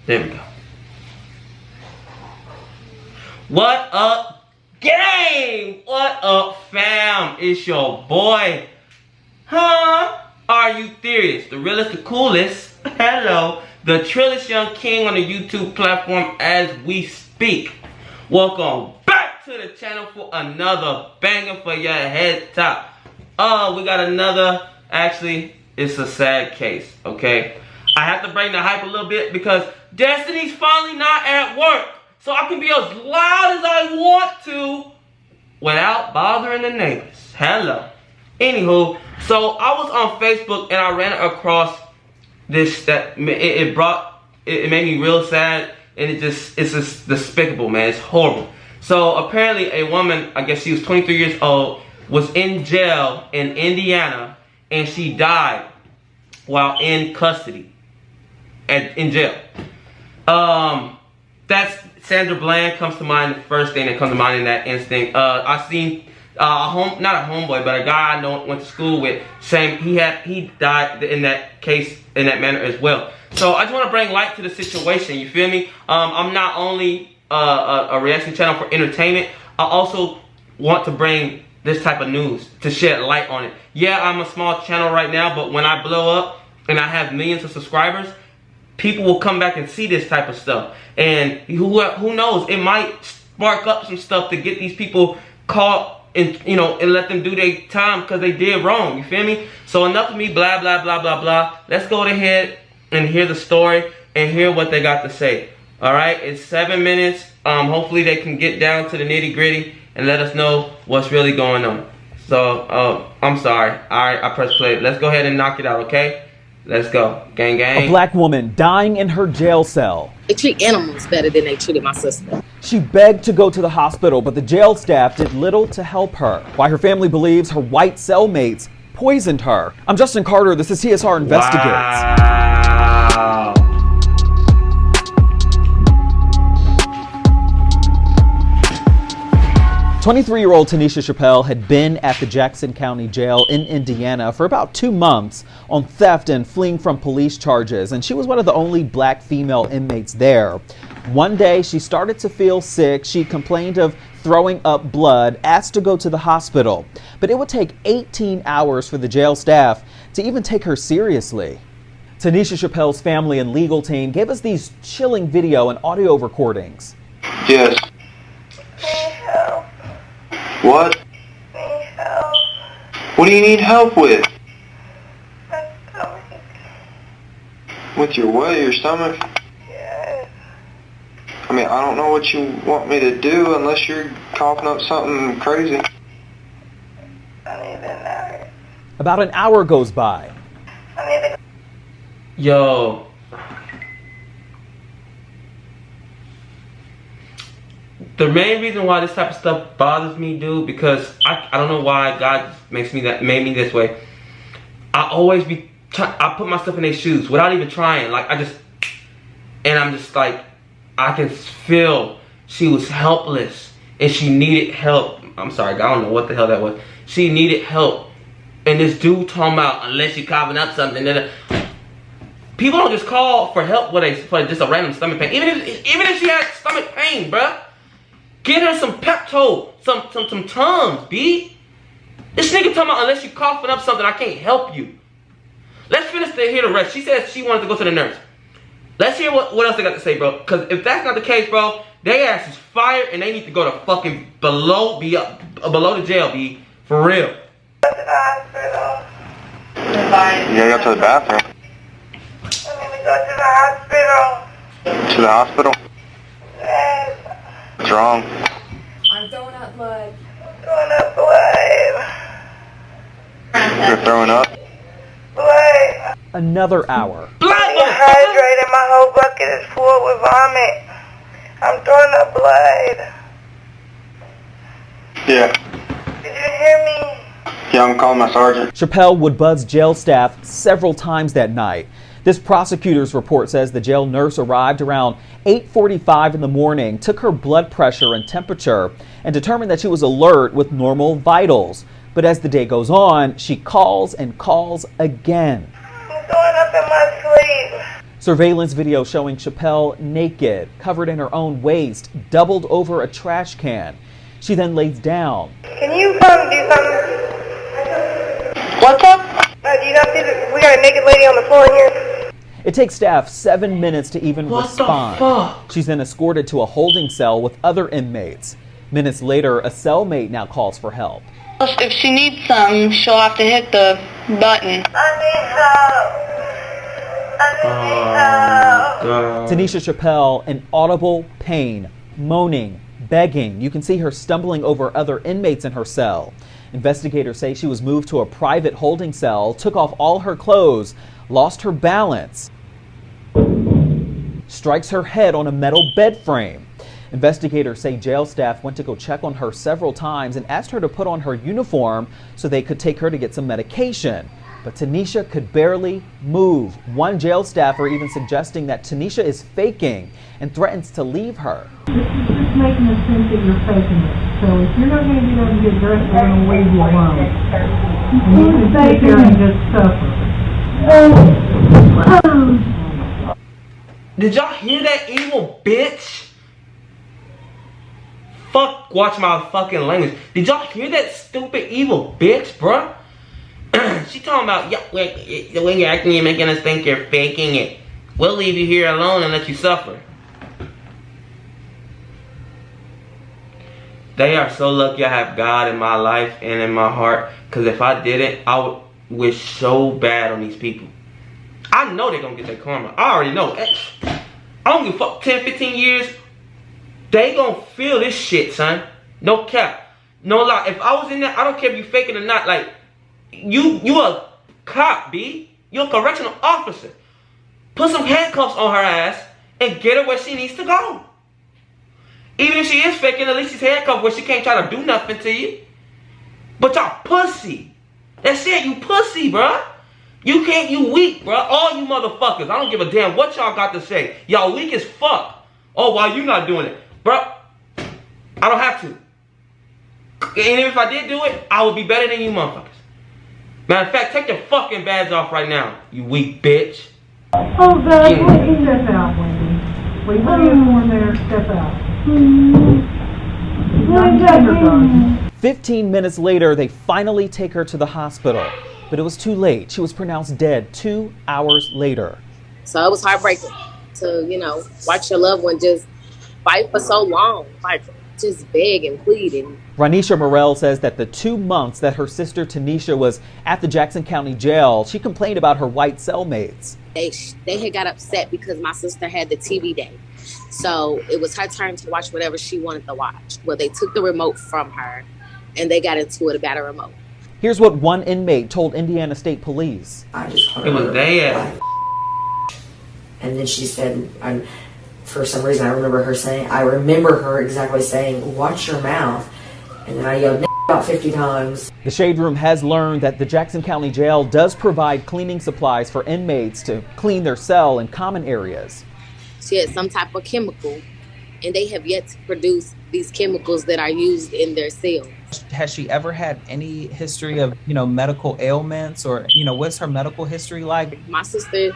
There we go. What up, gang? What up, fam? It's your boy. Huh? Are you serious? The realest, the coolest. Hello. The trillest young king on the YouTube platform as we speak. Welcome back to the channel for another banger for your head top. We got another, actually, it's a sad case, okay? I have to bring the hype a little bit because Destiny's finally not at work. So I can be as loud as I want to without bothering the neighbors. Hello. Anywho, so I was on Facebook and I ran across this that it made me real sad, and it's just despicable, man. It's horrible. So apparently a woman, I guess she was 23 years old, was in jail in Indiana, and she died while in custody in jail. That's Sandra Bland comes to mind. The first thing that comes to mind in that instinct. I seen not a homeboy, but a guy I know went to school with. He died in that case in that manner as well. So I just want to bring light to the situation. You feel me? I'm not only a reaction channel for entertainment. I also want to bring this type of news to shed light on it. Yeah, I'm a small channel right now, but when I blow up and I have millions of subscribers, people will come back and see this type of stuff. And who knows, it might spark up some stuff to get these people caught and, you know, and let them do their time because they did wrong. You feel me? So enough of me blah, blah, blah, blah, blah. Let's go ahead and hear the story and hear what they got to say. All right, it's 7 minutes. Hopefully they can get down to the nitty gritty and let us know what's really going on. So, I'm sorry. All right, I pressed play. Let's go ahead and knock it out, okay? Let's go. Gang, gang. A black woman dying in her jail cell. They treat animals better than they treated my sister. She begged to go to the hospital, but the jail staff did little to help her. Why her family believes her white cellmates poisoned her. I'm Justin Carter. This is CSR Investigates. Wow. 23-year-old Tanisha Chappelle had been at the Jackson County Jail in Indiana for about 2 months on theft and fleeing from police charges, and she was one of the only black female inmates there. One day, she started to feel sick. She complained of throwing up blood, asked to go to the hospital, but it would take 18 hours for the jail staff to even take her seriously. Tanisha Chappelle's family and legal team gave us these chilling video and audio recordings. Yes. What? Need help. What do you need help with? My stomach. With your what? Your stomach? Yes. I mean, I don't know what you want me to do unless you're coughing up something crazy. I need a nurse. About an hour goes by. I need to. Yo. The main reason why this type of stuff bothers me, dude, because I don't know why God made me this way. I always I put myself in their shoes without even trying. Like, I'm just like, I can feel she was helpless and she needed help. I'm sorry, I don't know what the hell that was. She needed help. And this dude talking about, unless you're coughing up something, people don't just call for help for just a random stomach pain. Even if she had stomach pain, bruh. Get her some Pepto, some Tums, B. This nigga talking about, unless you coughing up something, I can't help you. Let's finish to hear the rest. She said she wanted to go to the nurse. Let's hear what else they got to say, bro. Because if that's not the case, bro, they ass is fired and they need to go to fucking below the jail, B. For real. Go to the hospital. You gotta go to the bathroom. I need to go to the hospital. To the hospital? Yes. What's wrong? I'm throwing up blood. I'm throwing up blood. You're throwing up? Blood. Another hour. I'm dehydrated. My whole bucket is full with vomit. I'm throwing up blood. Yeah. Did you hear me? Yeah, I'm calling my sergeant. Chappelle would buzz jail staff several times that night. This prosecutor's report says the jail nurse arrived around 8:45 in the morning, took her blood pressure and temperature, and determined that she was alert with normal vitals. But as the day goes on, she calls and calls again. I'm throwing up in my sleep. Surveillance video showing Chappelle naked, covered in her own waist, doubled over a trash can. She then lays down. Can you come do something? What's up? Do you not see that we got a naked lady on the floor here? It takes staff 7 minutes to even respond. What the fuck? She's then escorted to a holding cell with other inmates. Minutes later, a cellmate now calls for help. If she needs something, she'll have to hit the button. I need help. God. Tanisha Chappelle in audible pain, moaning, begging. You can see her stumbling over other inmates in her cell. Investigators say she was moved to a private holding cell, took off all her clothes, lost her balance, strikes her head on a metal bed frame. Investigators say jail staff went to go check on her several times and asked her to put on her uniform so they could take her to get some medication. But Tanisha could barely move. One jail staffer even suggesting that Tanisha is faking and threatens to leave her. This is just making it seem that you're faking it. So if you're not going to get up and get dressed, we're going to leave you alone. And you can sit there and just suffer. Did y'all hear that evil bitch? Fuck, watch my fucking language. Did y'all hear that stupid evil bitch, bruh? She talking about, the way you're acting, you're making us think you're faking it. We'll leave you here alone and let you suffer. They are so lucky I have God in my life and in my heart. Because if I didn't, I would wish so bad on these people. I know they're going to get their karma. I already know. I don't give a fuck. 10, 15 years, they going to feel this shit, son. No cap. No lie. If I was in there, I don't care if you faking or not. Like, you a cop, B. You a correctional officer. Put some handcuffs on her ass and get her where she needs to go. Even if she is faking, at least she's handcuffed where she can't try to do nothing to you. But y'all pussy. That's it, you pussy, bruh. You can't, you weak, bruh. All you motherfuckers. I don't give a damn what y'all got to say. Y'all weak as fuck. Oh, why you not doing it? Bruh, I don't have to. And if I did do it, I would be better than you motherfuckers. Matter of fact, take your fucking badge off right now, you weak bitch. Oh, God, please step out, Wendy. Leave the uniform there, step out. 15 minutes later, they finally take her to the hospital. But it was too late. She was pronounced dead 2 hours later. So it was heartbreaking to, watch your loved one just fight for so long, like just beg and plead. And Ranisha Morel says that the 2 months that her sister Tanisha was at the Jackson County Jail, she complained about her white cellmates. They had got upset because my sister had the TV day. So it was her turn to watch whatever she wanted to watch. Well, they took the remote from her and they got into it about a remote. Here's what one inmate told Indiana State Police. I just heard It was dead. And then she said, for some reason I remember her exactly saying, watch your mouth. And then I yelled about 50 times. The Shade Room has learned that the Jackson County Jail does provide cleaning supplies for inmates to clean their cell and common areas. She had some type of chemical, and they have yet to produce these chemicals that are used in their cells. Has she ever had any history of, medical ailments or, what's her medical history like? My sister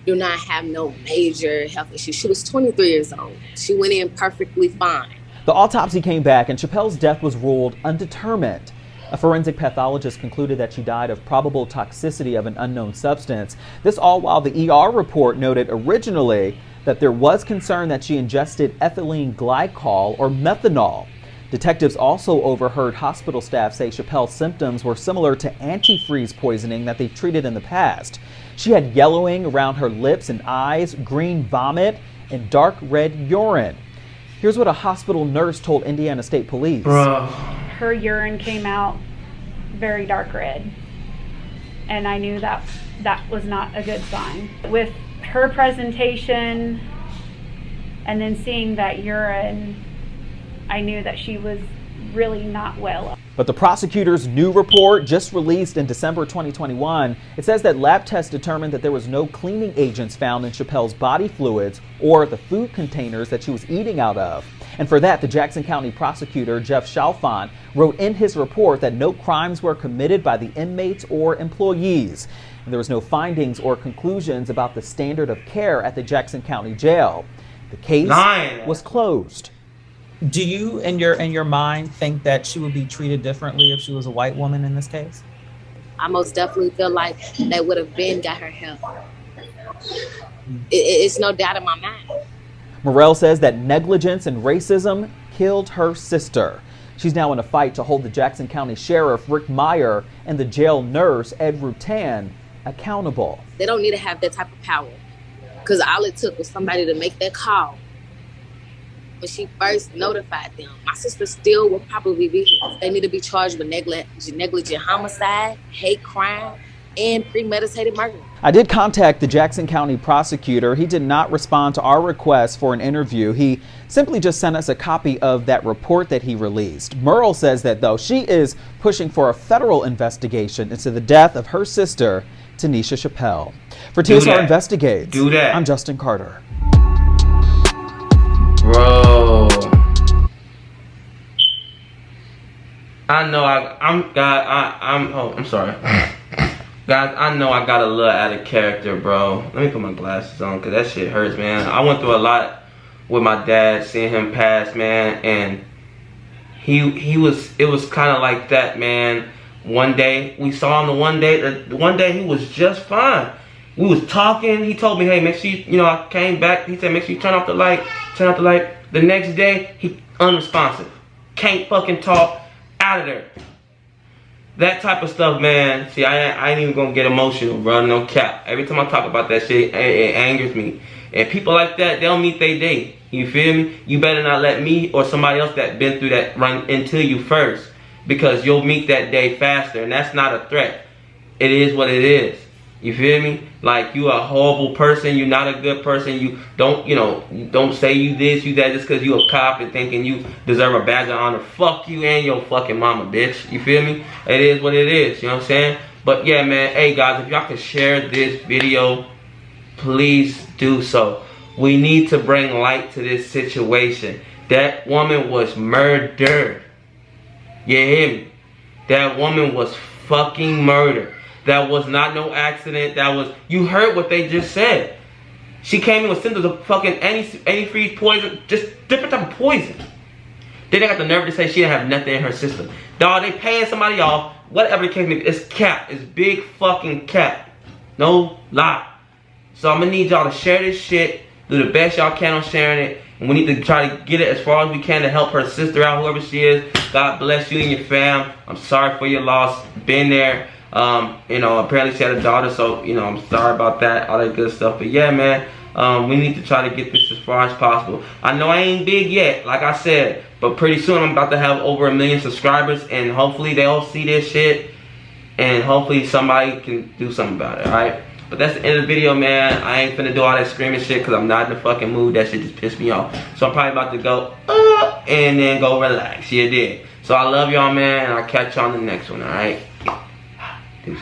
do not have no major health issues. She was 23 years old. She went in perfectly fine. The autopsy came back and Chappelle's death was ruled undetermined. A forensic pathologist concluded that she died of probable toxicity of an unknown substance. This all while the ER report noted originally that there was concern that she ingested ethylene glycol or methanol. Detectives also overheard hospital staff say Chappelle's symptoms were similar to antifreeze poisoning that they've treated in the past. She had yellowing around her lips and eyes, green vomit, and dark red urine. Here's what a hospital nurse told Indiana State Police. Bruh. Her urine came out very dark red, and I knew that was not a good sign. With her presentation and then seeing that urine, I knew that she was really not well. But the prosecutor's new report, just released in December 2021, it says that lab tests determined that there was no cleaning agents found in Chappelle's body fluids or the food containers that she was eating out of. And for that, the Jackson County prosecutor, Jeff Chalfant, wrote in his report that no crimes were committed by the inmates or employees. and there was no findings or conclusions about the standard of care at the Jackson County Jail. The case was closed. Do you, in your mind, think that she would be treated differently if she was a white woman in this case? I most definitely feel like they would have been got her help. It's no doubt in my mind. Morrell says that negligence and racism killed her sister. She's now in a fight to hold the Jackson County Sheriff Rick Meyer and the jail nurse Ed Rutan accountable. They don't need to have that type of power, because all it took was somebody to make that call. When she first notified them, my sister still will probably be here. They need to be charged with negligent homicide, hate crime, and premeditated murder. I did contact the Jackson County prosecutor. He did not respond to our request for an interview. He simply just sent us a copy of that report that he released. Murrell says that, though, she is pushing for a federal investigation into the death of her sister, Tanisha Chappelle. For TSR Investigates, I'm Justin Carter. Bro, I know I'm sorry. Guys, I know I got a little out of character, bro. Let me put my glasses on, because that shit hurts, man. I went through a lot with my dad, seeing him pass, man, and it was kind of like that, man. One day, we saw him one day he was just fine. We was talking, he told me, hey, make sure you, I came back, he said, make sure you turn off the light. The next day, he unresponsive. Can't fucking talk, out of there. That type of stuff, man. See, I ain't even gonna get emotional, bro. No cap. Every time I talk about that shit, it angers me. And people like that, they'll meet their day. You feel me? You better not let me or somebody else that been through that run into you first, because you'll meet that day faster, and that's not a threat. It is what it is. You feel me? Like, you a horrible person, you not a good person, you don't say you this, you that, just because you a cop and thinking you deserve a badge of honor. Fuck you and your fucking mama, bitch. You feel me? It is what it is, you know what I'm saying? But yeah, man, hey guys, if y'all can share this video, please do so. We need to bring light to this situation. That woman was murdered. You hear me? That woman was fucking murdered. That was not no accident. You heard what they just said. She came in with symptoms of fucking antifreeze poison, just different type of poison. Then they got the nerve to say she didn't have nothing in her system. Dog, they paying somebody off, whatever the case may be. It's cap. It's big fucking cap. No lie. So I'm gonna need y'all to share this shit. Do the best y'all can on sharing it. And we need to try to get it as far as we can to help her sister out, whoever she is. God bless you and your fam. I'm sorry for your loss. Been there. Apparently she had a daughter, so I'm sorry about that, all that good stuff. But yeah, man, we need to try to get this as far as possible. I know I ain't big yet, like I said, but pretty soon I'm about to have over 1 million subscribers, and hopefully they'll see this shit, and hopefully somebody can do something about it. All right, but that's the end of the video, man. I ain't finna do all that screaming shit because I'm not in the fucking mood. That shit just pissed me off. So I'm probably about to go and then go relax. Yeah, did. So I love y'all, man, and I'll catch y'all on the next one. All right. Peace.